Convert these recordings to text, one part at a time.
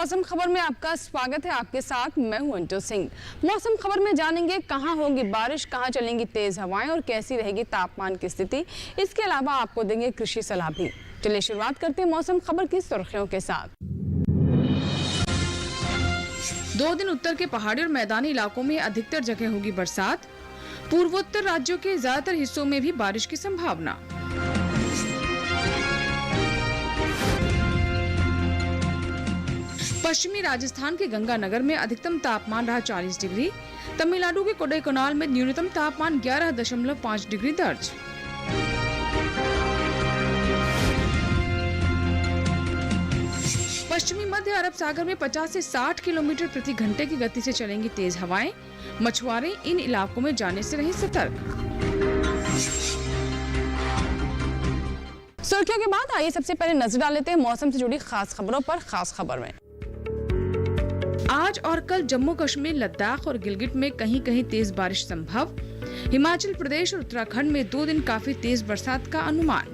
मौसम खबर में आपका स्वागत है। आपके साथ मैं हूं अंजू सिंह। मौसम खबर में जानेंगे कहां होगी बारिश, कहां चलेंगी तेज हवाएं और कैसी रहेगी तापमान की स्थिति। इसके अलावा आपको देंगे कृषि सलाह भी। चलिए शुरुआत करते हैं मौसम खबर की सुर्खियों के साथ। 2 दिन उत्तर के पहाड़ी और मैदानी इलाकों में अधिकतर जगह होगी बरसात। पूर्वोत्तर राज्यों के ज्यादातर हिस्सों में भी बारिश की संभावना। पश्चिमी राजस्थान के गंगानगर में अधिकतम तापमान रहा 40 डिग्री। तमिलनाडु के कोडाईकनाल में न्यूनतम तापमान 11.5 डिग्री दर्ज। पश्चिमी मध्य अरब सागर में 50 से 60 किलोमीटर प्रति घंटे की गति से चलेंगी तेज हवाएं। मछुआरे इन इलाकों में जाने से रहें सतर्क। सुर्खियों के बाद आइए सबसे पहले नजर डाल लेते हैं मौसम से जुड़ी खास खबरों पर। खास खबर में आज और कल जम्मू कश्मीर, लद्दाख और गिलगित में कहीं कहीं तेज बारिश संभव। हिमाचल प्रदेश और उत्तराखंड में 2 दिन काफी तेज बरसात का अनुमान।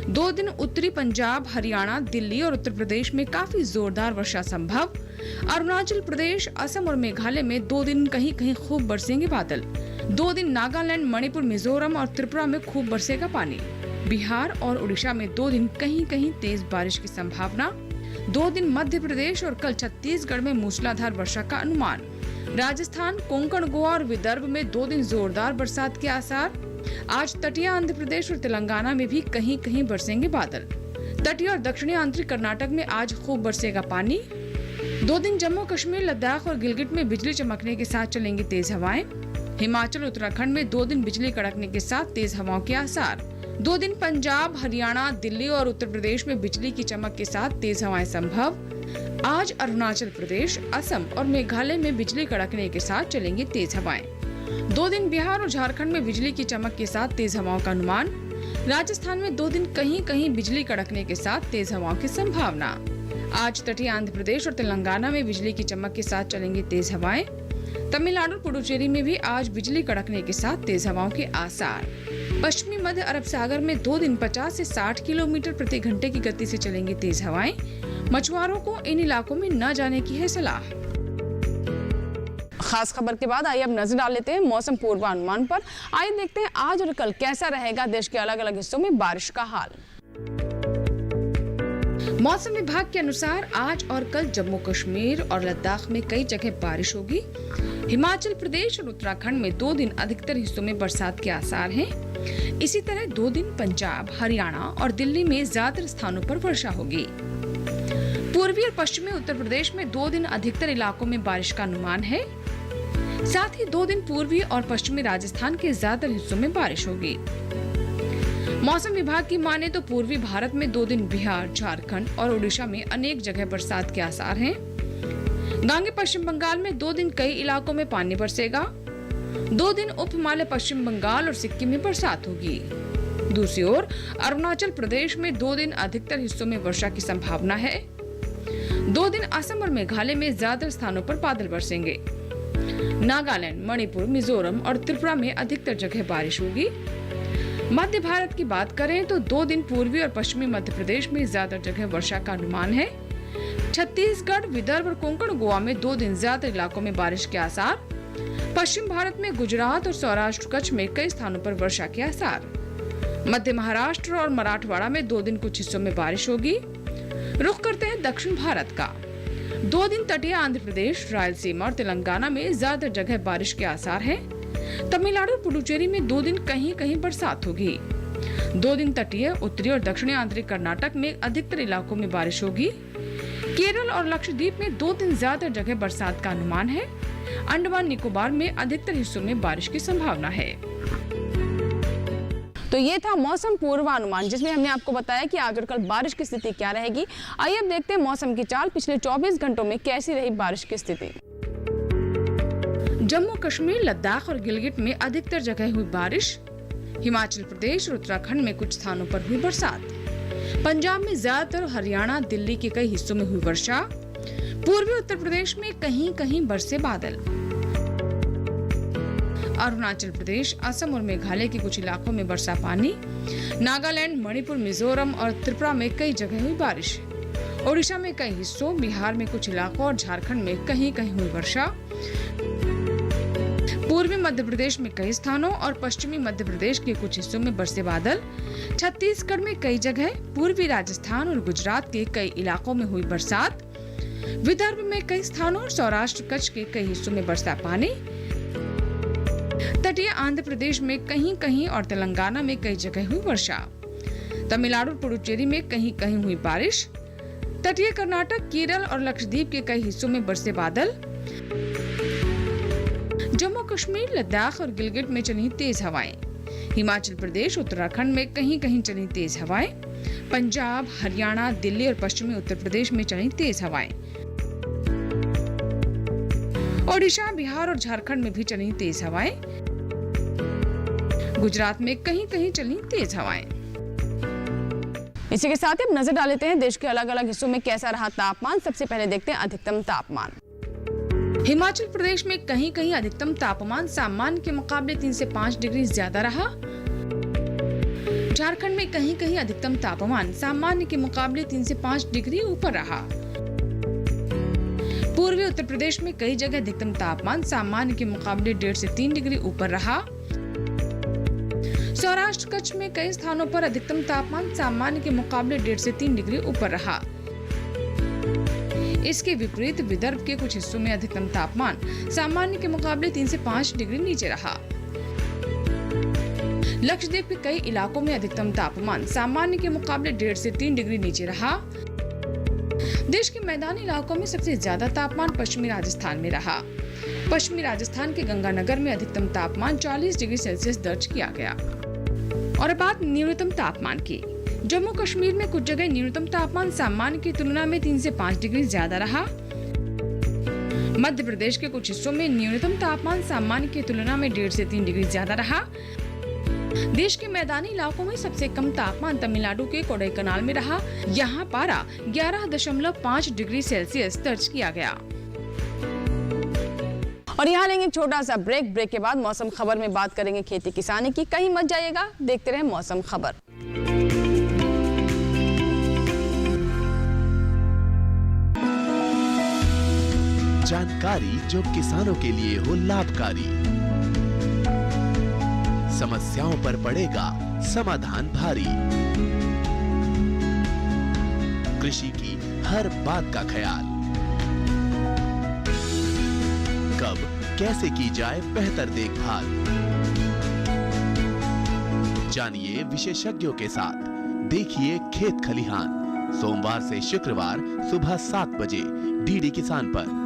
2 दिन उत्तरी पंजाब, हरियाणा, दिल्ली और उत्तर प्रदेश में काफी जोरदार वर्षा संभव। अरुणाचल प्रदेश, असम और मेघालय में 2 दिन कहीं कहीं खूब बरसेंगे बादल। 2 दिन नागालैंड, मणिपुर, मिजोरम और त्रिपुरा में खूब बरसेगा पानी। बिहार और उड़ीसा में 2 दिन कहीं कहीं तेज बारिश की संभावना। 2 दिन मध्य प्रदेश और कल छत्तीसगढ़ में मूसलाधार वर्षा का अनुमान। राजस्थान, कोंकण, गोवा और विदर्भ में 2 दिन जोरदार बरसात के आसार। आज तटीय आंध्र प्रदेश और तेलंगाना में भी कहीं कहीं बरसेंगे बादल। तटीय और दक्षिणी आंतरिक कर्नाटक में आज खूब बरसेगा पानी। 2 दिन जम्मू कश्मीर, लद्दाख और गिलगित में बिजली चमकने के साथ चलेंगी तेज हवाएं। हिमाचल, उत्तराखंड में 2 दिन बिजली कड़कने के साथ तेज हवाओं के आसार। 2 दिन पंजाब, हरियाणा, दिल्ली और उत्तर प्रदेश में बिजली की चमक के साथ तेज हवाएं संभव। आज अरुणाचल प्रदेश, असम और मेघालय में बिजली कड़कने के साथ चलेंगी तेज हवाएं। 2 दिन बिहार और झारखंड में बिजली की चमक के साथ तेज हवाओं का अनुमान। राजस्थान में 2 दिन कहीं कहीं बिजली कड़कने के साथ तेज हवाओं की संभावना। आज तटीय आंध्र प्रदेश और तेलंगाना में बिजली की चमक के साथ चलेंगी तेज हवाएं। तमिलनाडु और पुडुचेरी में भी आज बिजली कड़कने के साथ तेज हवाओं के आसार। पश्चिमी मध्य अरब सागर में 2 दिन 50 से 60 किलोमीटर प्रति घंटे की गति से चलेंगी तेज हवाएं। मछुआरों को इन इलाकों में न जाने की है सलाह। खास खबर के बाद आइए अब नजर डाल लेते हैं मौसम पूर्वानुमान पर। आइए देखते हैं आज और कल कैसा रहेगा देश के अलग अलग हिस्सों में बारिश का हाल। मौसम विभाग के अनुसार आज और कल जम्मू कश्मीर और लद्दाख में कई जगह बारिश होगी। हिमाचल प्रदेश और उत्तराखंड में 2 दिन अधिकतर हिस्सों में बरसात के आसार हैं। इसी तरह 2 दिन पंजाब, हरियाणा और दिल्ली में ज्यादातर स्थानों पर वर्षा होगी। पूर्वी और पश्चिमी उत्तर प्रदेश में 2 दिन अधिकतर इलाकों में बारिश का अनुमान है। साथ ही 2 दिन पूर्वी और पश्चिमी राजस्थान के ज्यादातर हिस्सों में बारिश होगी। मौसम विभाग की माने तो पूर्वी भारत में 2 दिन बिहार, झारखंड और उड़ीसा में अनेक जगह बरसात के आसार हैं। गांगे पश्चिम बंगाल में 2 दिन कई इलाकों में पानी बरसेगा। 2 दिन उप हिमालय पश्चिम बंगाल और सिक्किम में बरसात होगी। दूसरी ओर अरुणाचल प्रदेश में 2 दिन अधिकतर हिस्सों में वर्षा की संभावना है। 2 दिन असम और मेघालय में ज्यादातर स्थानों पर बादल बरसेंगे। नागालैंड, मणिपुर, मिजोरम और त्रिपुरा में अधिकतर जगह बारिश होगी। मध्य भारत की बात करें तो 2 दिन पूर्वी और पश्चिमी मध्य प्रदेश में ज्यादातर जगह वर्षा का अनुमान है। छत्तीसगढ़, विदर्भ और कोंकण गोवा में 2 दिन ज्यादातर इलाकों में बारिश के आसार। पश्चिम भारत में गुजरात और सौराष्ट्र कच्छ में कई स्थानों पर वर्षा के आसार। मध्य महाराष्ट्र और मराठवाड़ा में 2 दिन कुछ हिस्सों में बारिश होगी। रुख करते हैं दक्षिण भारत का। 2 दिन तटीय आंध्र प्रदेश, रायलसीमा और तेलंगाना में ज्यादातर जगह बारिश के आसार हैं। तमिलनाडु और पुडुचेरी में 2 दिन कहीं कहीं बरसात होगी। 2 दिन तटीय, उत्तरी और दक्षिणी आंतरिक कर्नाटक में अधिकतर इलाकों में बारिश होगी। केरल और लक्षद्वीप में 2 दिन ज्यादातर जगह बरसात का अनुमान है। अंडमान निकोबार में अधिकतर हिस्सों में बारिश की संभावना है। तो ये था मौसम पूर्वानुमान, जिसमें हमने आपको बताया कि आज और कल बारिश की स्थिति क्या रहेगी। आइए अब देखते हैं मौसम की चाल पिछले 24 घंटों में कैसी रही बारिश की स्थिति। जम्मू कश्मीर, लद्दाख और गिलगित में अधिकतर जगह हुई बारिश। हिमाचल प्रदेश और उत्तराखंड में कुछ स्थानों पर हुई बरसात। पंजाब में ज्यादातर, हरियाणा, दिल्ली के कई हिस्सों में हुई वर्षा। पूर्वी उत्तर प्रदेश में कहीं कहीं बरसे बादल। अरुणाचल प्रदेश, असम और मेघालय के कुछ इलाकों में बरसा पानी। नागालैंड, मणिपुर, मिजोरम और त्रिपुरा में कई जगह हुई बारिश। ओडिशा में कई हिस्सों, बिहार में कुछ इलाकों और झारखंड में कहीं कहीं हुई वर्षा। पूर्वी मध्य प्रदेश में कई स्थानों और पश्चिमी मध्य प्रदेश के कुछ हिस्सों में बरसे बादल। छत्तीसगढ़ में कई जगह, पूर्वी राजस्थान और गुजरात के कई इलाकों में हुई बरसात। विदर्भ में कई स्थानों और सौराष्ट्र कच्छ के कई हिस्सों में बरसा पानी। तटीय आंध्र प्रदेश में कहीं कहीं और तेलंगाना में कई जगह हुई वर्षा। तमिलनाडु और पुडुचेरी में कहीं कहीं हुई बारिश। तटीय कर्नाटक, केरल और लक्षद्वीप के कई हिस्सों में बरसे बादल। जम्मू कश्मीर, लद्दाख और गिलगित में चली तेज हवाएं। हिमाचल प्रदेश, उत्तराखंड में कहीं कहीं चली तेज हवाएं। पंजाब, हरियाणा, दिल्ली और पश्चिमी उत्तर प्रदेश में चली तेज हवाएं। ओडिशा, बिहार और झारखंड में भी चली तेज हवाएं। गुजरात में कहीं कहीं चली तेज हवाएं। इसी के साथ ही अब नजर डाल लेते हैं देश के अलग अलग हिस्सों में कैसा रहा तापमान। सबसे पहले देखते हैं अधिकतम तापमान। हिमाचल प्रदेश में कहीं कहीं अधिकतम तापमान सामान्य के मुकाबले 3 से 5 डिग्री ज्यादा रहा। झारखंड में कहीं कहीं अधिकतम तापमान सामान्य के मुकाबले 3 से 5 डिग्री ऊपर रहा। पूर्वी उत्तर प्रदेश में कई जगह अधिकतम तापमान सामान्य के मुकाबले 1.5 से 3 डिग्री ऊपर रहा। सौराष्ट्र कच्छ में कई स्थानों पर अधिकतम तापमान सामान्य के मुकाबले 1.5 से 3 डिग्री ऊपर रहा। इसके विपरीत विदर्भ के कुछ हिस्सों में अधिकतम तापमान सामान्य के मुकाबले 3 से 5 डिग्री नीचे रहा। लक्षद्वीप के कई इलाकों में अधिकतम तापमान सामान्य के मुकाबले 1.5 से 3 डिग्री नीचे रहा। देश के मैदानी इलाकों में सबसे ज्यादा तापमान पश्चिमी राजस्थान में रहा। पश्चिमी राजस्थान के गंगानगर में अधिकतम तापमान 40 डिग्री सेल्सियस दर्ज किया गया। और बात न्यूनतम तापमान की। जम्मू कश्मीर में कुछ जगह न्यूनतम तापमान सामान्य की तुलना में 3 से 5 डिग्री ज्यादा रहा। मध्य प्रदेश के कुछ हिस्सों में न्यूनतम तापमान सामान्य की तुलना में 1.5 से 3 डिग्री ज्यादा रहा। देश के मैदानी इलाकों में सबसे कम तापमान तमिलनाडु के कोडाईकनाल में रहा। यहाँ पारा 11.5 डिग्री सेल्सियस दर्ज किया गया। और यहाँ लेंगे एक छोटा सा ब्रेक। ब्रेक के बाद मौसम खबर में बात करेंगे खेती किसानी की। कहीं मत जाइएगा, देखते रहे मौसम खबर। जानकारी जो किसानों के लिए हो लाभकारी, समस्याओं पर पड़ेगा समाधान भारी। कृषि की हर बात का ख्याल, कब कैसे की जाए बेहतर देखभाल। जानिए विशेषज्ञों के साथ, देखिए खेत खलिहान। सोमवार से शुक्रवार सुबह 7 बजे डीडी किसान पर।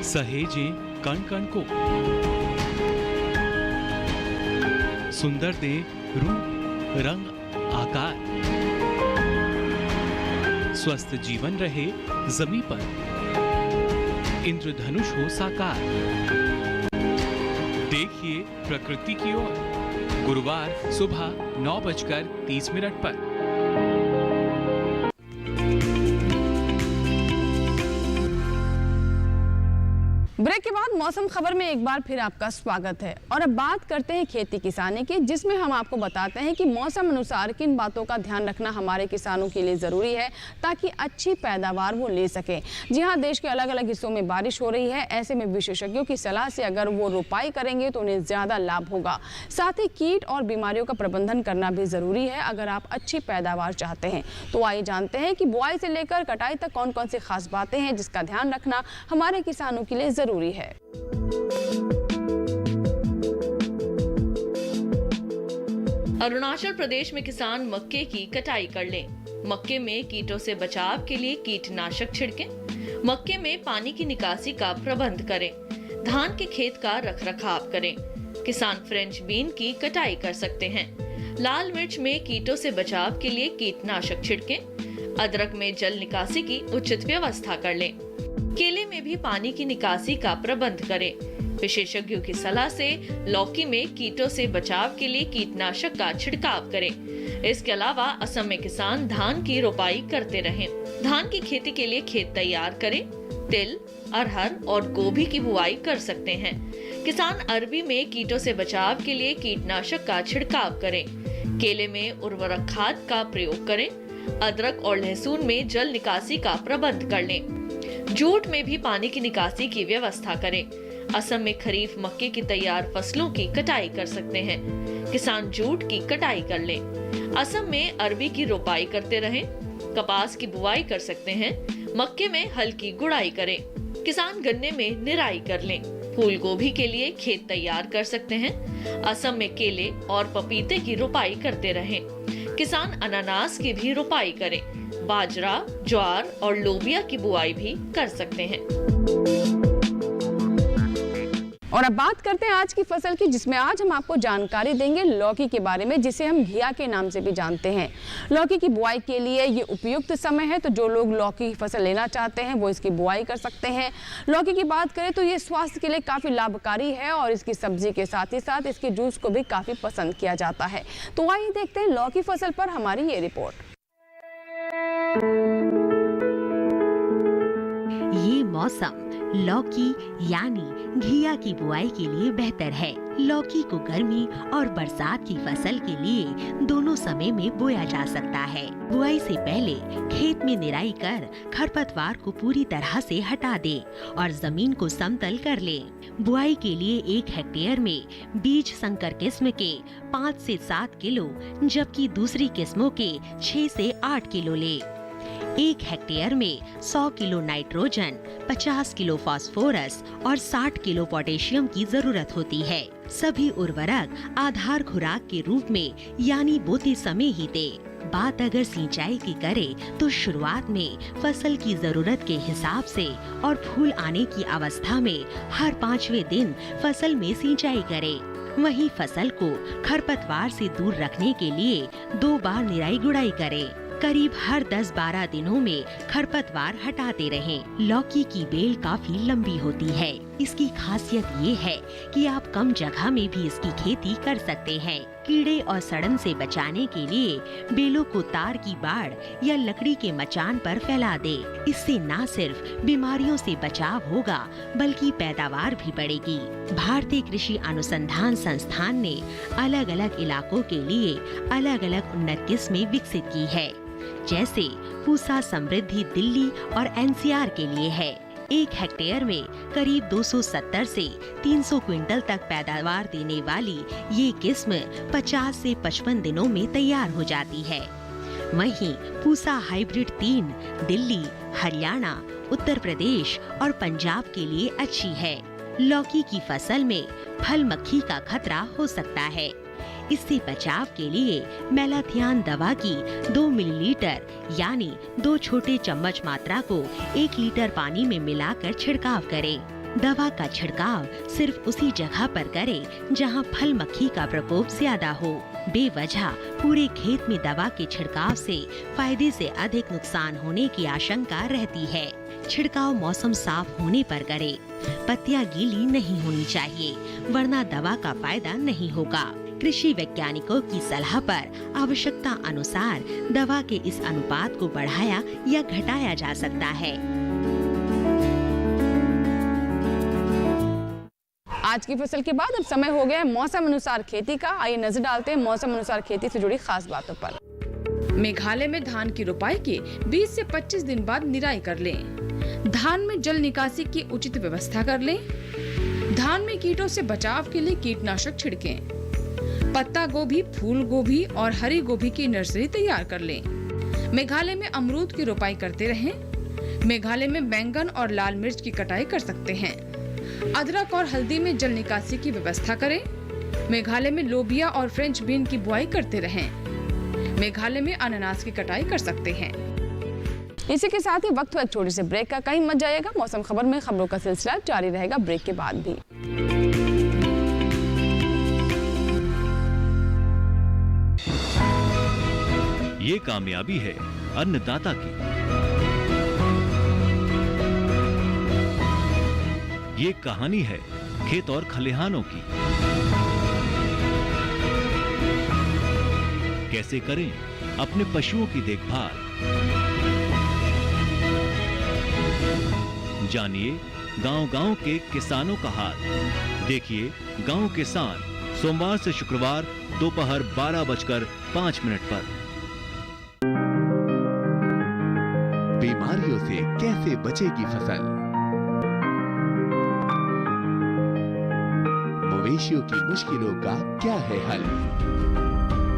सहेजे कण कण को, सुंदर दे रूप रंग आकार, स्वस्थ जीवन रहे जमीन पर, इंद्रधनुष हो साकार। देखिए प्रकृति की ओर, गुरुवार सुबह 9:30 पर। ब्रेक के बाद मौसम खबर में एक बार फिर आपका स्वागत है। और अब बात करते हैं खेती किसानी की, जिसमें हम आपको बताते हैं कि मौसम अनुसार किन बातों का ध्यान रखना हमारे किसानों के लिए ज़रूरी है ताकि अच्छी पैदावार वो ले सकें। जी हाँ, देश के अलग अलग हिस्सों में बारिश हो रही है। ऐसे में विशेषज्ञों की सलाह से अगर वो रोपाई करेंगे तो उन्हें ज़्यादा लाभ होगा। साथ ही कीट और बीमारियों का प्रबंधन करना भी ज़रूरी है अगर आप अच्छी पैदावार चाहते हैं। तो आइए जानते हैं कि बुआई से लेकर कटाई तक कौन कौन सी खास बातें हैं जिसका ध्यान रखना हमारे किसानों के लिए ज़रूरी है। अरुणाचल प्रदेश में किसान मक्के की कटाई कर लें। मक्के में कीटों से बचाव के लिए कीटनाशक छिड़कें। मक्के में पानी की निकासी का प्रबंध करें। धान के खेत का रखरखाव करें। किसान फ्रेंच बीन की कटाई कर सकते हैं। लाल मिर्च में कीटों से बचाव के लिए कीटनाशक छिड़कें। अदरक में जल निकासी की उचित व्यवस्था कर लें। केले में भी पानी की निकासी का प्रबंध करें। विशेषज्ञों की सलाह से लौकी में कीटों से बचाव के लिए कीटनाशक का छिड़काव करें। इसके अलावा असम में किसान धान की रोपाई करते रहें। धान की खेती के लिए खेत तैयार करें। तिल, अरहर और गोभी की बुआई कर सकते हैं। किसान अरबी में कीटों से बचाव के लिए कीटनाशक का छिड़काव करें। केले में उर्वरक खाद का प्रयोग करें। अदरक और लहसुन में जल निकासी का प्रबंध कर लें। जूट में भी पानी की निकासी की व्यवस्था करें। असम में खरीफ मक्के की तैयार फसलों की कटाई कर सकते हैं। किसान जूट की कटाई कर लें। असम में अरबी की रोपाई करते रहें। कपास की बुआई कर सकते हैं। मक्के में हल्की गुड़ाई करें। किसान गन्ने में निराई कर लें। फूल गोभी के लिए खेत तैयार कर सकते हैं। असम में केले और पपीते की रोपाई करते रहें। किसान अनानास की भी रोपाई करें। बाजरा, ज्वार और लोबिया की बुआई भी कर सकते हैं। और अब बात करते हैं आज की फसल की, जिसमें आज हम आपको जानकारी देंगे लौकी के बारे में, जिसे हम घिया के नाम से भी जानते हैं। लौकी की बुआई के लिए ये उपयुक्त समय है, तो जो लोग लौकी की फसल लेना चाहते हैं वो इसकी बुआई कर सकते हैं। लौकी की बात करें तो ये स्वास्थ्य के लिए काफ़ी लाभकारी है और इसकी सब्जी के साथ ही साथ इसके जूस को भी काफ़ी पसंद किया जाता है। तो आइए देखते हैं लौकी फसल पर हमारी ये रिपोर्ट। ये मौसम लौकी यानी घिया की बुआई के लिए बेहतर है। लौकी को गर्मी और बरसात की फसल के लिए दोनों समय में बोया जा सकता है। बुआई से पहले खेत में निराई कर खरपतवार को पूरी तरह से हटा दे और जमीन को समतल कर ले। बुआई के लिए 1 हेक्टेयर में बीज संकर किस्म के 5 से 7 किलो जबकि दूसरी किस्मों के 6 से 8 किलो ले। 1 हेक्टेयर में 100 किलो नाइट्रोजन, 50 किलो फास्फोरस और 60 किलो पोटेशियम की जरूरत होती है। सभी उर्वरक आधार खुराक के रूप में यानी बोते समय ही दे। बात अगर सिंचाई की करे तो शुरुआत में फसल की जरूरत के हिसाब से और फूल आने की अवस्था में हर 5वें दिन फसल में सिंचाई करे। वहीं फसल को खरपतवार से दूर रखने के लिए 2 बार निराई गुड़ाई करे। करीब हर 10-12 दिनों में खरपतवार हटाते रहें। लौकी की बेल काफी लंबी होती है। इसकी खासियत ये है कि आप कम जगह में भी इसकी खेती कर सकते हैं। कीड़े और सड़न से बचाने के लिए बेलों को तार की बाड़ या लकड़ी के मचान पर फैला दे। इससे न सिर्फ बीमारियों से बचाव होगा बल्कि पैदावार भी बढ़ेगी। भारतीय कृषि अनुसंधान संस्थान ने अलग अलग इलाकों के लिए अलग अलग उन्नत किस्में विकसित की है। जैसे पूसा समृद्धि दिल्ली और एनसीआर के लिए है। 1 हेक्टेयर में करीब 270 से 300 क्विंटल तक पैदावार देने वाली ये किस्म 50 से 55 दिनों में तैयार हो जाती है। वहीं पूसा हाइब्रिड 3 दिल्ली, हरियाणा, उत्तर प्रदेश और पंजाब के लिए अच्छी है। लौकी की फसल में फल मक्खी का खतरा हो सकता है। इससे बचाव के लिए मेलाथियान दवा की 2 मिलीलीटर यानी 2 छोटे चम्मच मात्रा को 1 लीटर पानी में मिलाकर छिड़काव करें। दवा का छिड़काव सिर्फ उसी जगह पर करें जहां फल मक्खी का प्रकोप ज्यादा हो। बेवजह पूरे खेत में दवा के छिड़काव से फायदे से अधिक नुकसान होने की आशंका रहती है। छिड़काव मौसम साफ होने पर करें। पत्तियां गीली नहीं होनी चाहिए वरना दवा का फायदा नहीं होगा। कृषि वैज्ञानिकों की सलाह पर आवश्यकता अनुसार दवा के इस अनुपात को बढ़ाया या घटाया जा सकता है। आज की फसल के बाद अब समय हो गया है मौसम अनुसार खेती का। आइए नजर डालते हैं मौसम अनुसार खेती से जुड़ी खास बातों पर। मेघालय में धान की रोपाई के 20 से 25 दिन बाद निराई कर लें। धान में जल निकासी की उचित व्यवस्था कर लें। धान में कीटों से बचाव के लिए कीटनाशक छिड़कें। पत्ता गोभी, फूल गोभी और हरी गोभी की नर्सरी तैयार कर लें। मेघालय में अमरूद की रोपाई करते रहें। मेघालय में बैंगन और लाल मिर्च की कटाई कर सकते हैं। अदरक और हल्दी में जल निकासी की व्यवस्था करें। मेघालय में लोबिया और फ्रेंच बीन की बुआई करते रहें। मेघालय में अनानास की कटाई कर सकते हैं। इसी के साथ ही वक्त हुआ एक छोटे से ब्रेक का। कहीं मत जाइएगा, मौसम खबर में खबरों का सिलसिला जारी रहेगा ब्रेक के बाद भी। ये कामयाबी है अन्नदाता की। ये कहानी है खेत और खलिहानों की। कैसे करें अपने पशुओं की देखभाल, जानिए गांव-गांव के किसानों का हाल। देखिए गांव किसान सोमवार से शुक्रवार दोपहर 12:05 पर। बीमारियों से कैसे बचेगी फसल? मवेशियों की मुश्किलों का क्या है हल?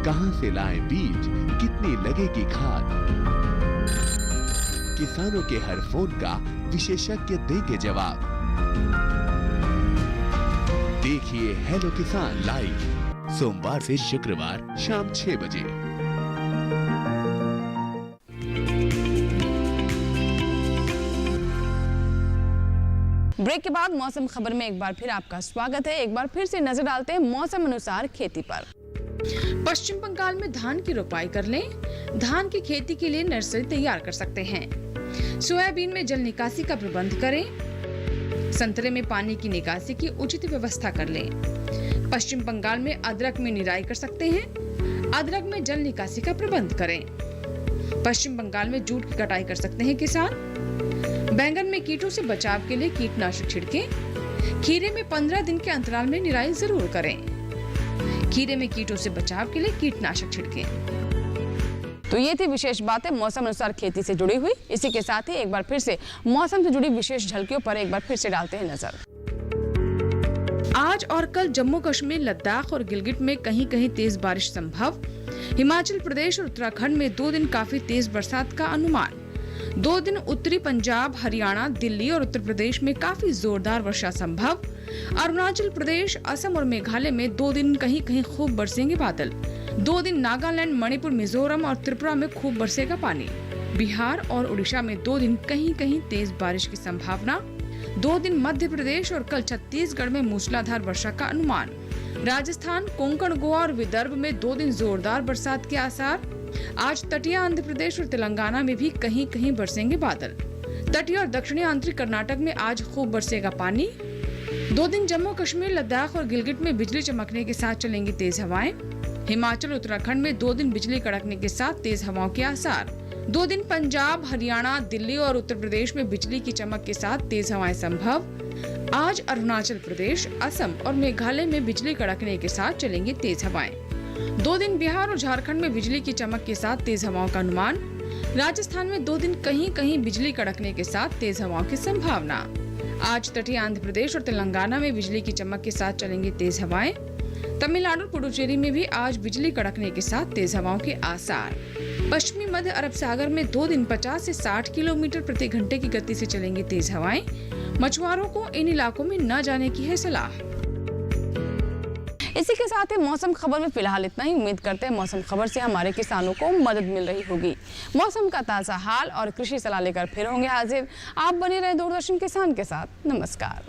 कहां से लाएं बीज, कितनी लगेगी खाद? किसानों के हर फोन का विशेषज्ञ देंगे जवाब। देखिए हेलो किसान लाइव सोमवार से शुक्रवार शाम 6 बजे। ब्रेक के बाद मौसम खबर में एक बार फिर आपका स्वागत है। एक बार फिर से नजर डालते हैं मौसम अनुसार खेती पर। पश्चिम बंगाल में धान की रोपाई कर लें। धान की खेती के लिए नर्सरी तैयार कर सकते हैं। सोयाबीन में जल निकासी का प्रबंध करें। संतरे में पानी की निकासी की उचित व्यवस्था कर लें। पश्चिम बंगाल में अदरक में निराई कर सकते हैं। अदरक में जल निकासी का प्रबंध करें। पश्चिम बंगाल में जूट की कटाई कर सकते हैं किसान। बैंगन में कीटों से बचाव के लिए कीटनाशक छिड़कें। खीरे में 15 दिन के अंतराल में निराई जरूर करें। खीरे में कीटों से बचाव के लिए कीटनाशक छिड़कें। तो ये थी विशेष बातें मौसम अनुसार खेती से जुड़ी हुई। इसी के साथ ही एक बार फिर से मौसम से जुड़ी विशेष झलकियों पर एक बार फिर से डालते हैं नजर। आज और कल जम्मू कश्मीर, लद्दाख और गिलगित में कहीं कहीं तेज बारिश संभव। हिमाचल प्रदेश और उत्तराखंड में 2 दिन काफी तेज बरसात का अनुमान। 2 दिन उत्तरी पंजाब, हरियाणा, दिल्ली और उत्तर प्रदेश में काफी जोरदार वर्षा संभव। अरुणाचल प्रदेश, असम और मेघालय में 2 दिन कहीं कहीं खूब बरसेंगे बादल। 2 दिन नागालैंड, मणिपुर, मिजोरम और त्रिपुरा में खूब बरसेगा पानी। बिहार और उड़ीसा में 2 दिन कहीं कहीं तेज बारिश की संभावना। 2 दिन मध्य प्रदेश और कल छत्तीसगढ़ में मूसलाधार वर्षा का अनुमान। राजस्थान, कोंकण, गोवा और विदर्भ में 2 दिन जोरदार बरसात के आसार। आज तटीय आंध्र प्रदेश और तेलंगाना में भी कहीं कहीं बरसेंगे बादल। तटीय और दक्षिणी आंतरिक कर्नाटक में आज खूब बरसेगा पानी। 2 दिन जम्मू कश्मीर, लद्दाख और गिलगित में बिजली चमकने के साथ चलेंगी तेज हवाएं। हिमाचल, उत्तराखंड में 2 दिन बिजली कड़कने के साथ तेज हवाओं के आसार। 2 दिन पंजाब, हरियाणा, दिल्ली और उत्तर प्रदेश में बिजली की चमक के साथ तेज हवाएं संभव। आज अरुणाचल प्रदेश, असम और मेघालय में बिजली कड़कने के साथ चलेंगी तेज हवाएं। 2 दिन बिहार और झारखंड में बिजली की चमक के साथ तेज हवाओं का अनुमान। राजस्थान में 2 दिन कहीं कहीं बिजली कड़कने के साथ तेज हवाओं की संभावना। आज तटीय आंध्र प्रदेश और तेलंगाना में बिजली की चमक के साथ चलेंगी तेज हवाएं। तमिलनाडु और पुडुचेरी में भी आज बिजली कड़कने के साथ तेज हवाओं के आसार। पश्चिमी मध्य अरब सागर में 2 दिन 50 से 60 किलोमीटर प्रति घंटे की गति से चलेंगी तेज हवाएं। मछुआरों को इन इलाकों में न जाने की है सलाह। इसी के साथ ही मौसम खबर में फिलहाल इतना ही। उम्मीद करते हैं मौसम खबर से हमारे किसानों को मदद मिल रही होगी। मौसम का ताज़ा हाल और कृषि सलाह लेकर फिर होंगे हाजिर। आप बने रहे दूरदर्शन किसान के साथ। नमस्कार।